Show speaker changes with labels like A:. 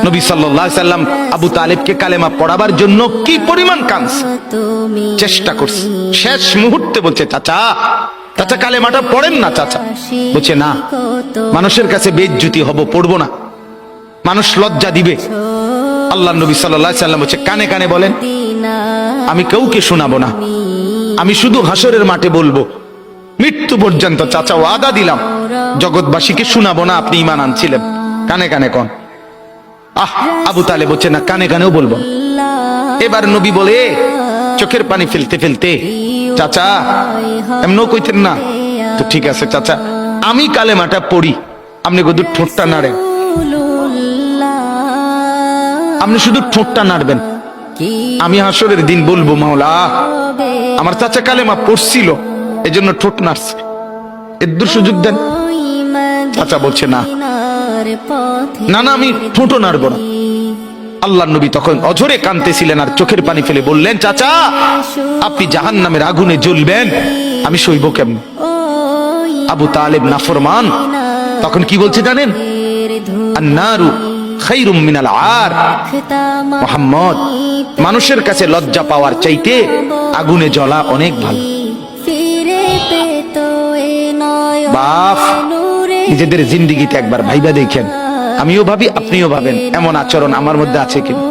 A: নবী সাল্লাল্লাহু আলাইহি সাল্লাম আবু তালেবকে কালেমা পড়াবার জন্য কি পরিমাণ কাঁদছে, চেষ্টা করছে। শেষ মুহূর্তে বলছে, চাচা চাচা কালেমাটা পড়েন না। চাচা বলছে, না, মানুষের কাছে বেইজ্জতি হব, পড়বো না, মানুষ লজ্জা দিবে। আল্লাহ নবী সাল্লাল্লাহু আলাইহি সাল্লাম বলছে, কানে কানে বলেন, আমি কাউকে শোনাবো না, আমি শুধু হাসরের মাঠে বলবো, মৃত্যু পর্যন্ত চাচা ওয়াদা দিলাম জগৎবাসীকে শোনাবো না আপনি ঈমান আনছিলেন। কানে কানে কোন। আবু তালেব বলছে, না, কানে কানেও বলবো। এবার নবী বলে, চোখের পানি ফেলতে ফেলতে, চাচা এমনও কইতেন না তো, ঠিক আছে চাচা, আমি কালেমাটা পড়ি, আপনি শুধু ঠোঁটটা নাড়েন, আপনি শুধু ঠোঁটটা নাড়বেন, আমি হাসরের দিন বলবো, মাওলা আমার চাচা কালেমা পড়ছিল এজন্য ঠোঁট নাড়ছে, এর সুযোগ দেন। চাচা বলছে, না না না, আমি ঠোঁটও নাড়বো না। আল্লাহ নবী তখন অঝরে কাঁদতেছিলেন আর চোখের পানি ফেলে বললেন, চাচা আপনি জাহান্নামের আগুনে জ্বলবেন, আমি সইব কেমন? আবু তালেব নাফরমান তখন কি বলছে জানেন? আন্নারু খায়রুম মিনাল আর। মুহাম্মদ, মানুষের কাছে লজ্জা পাওয়ার চাইতে আগুনে জ্বলা অনেক ভালো। বাপ, নিজেদের জিন্দেগিতে একবার ভাইবা দেখেন, আমিও ভাবি আপনিও ভাবেন, এমন আচরণ আমার মধ্যে আছে কিনা।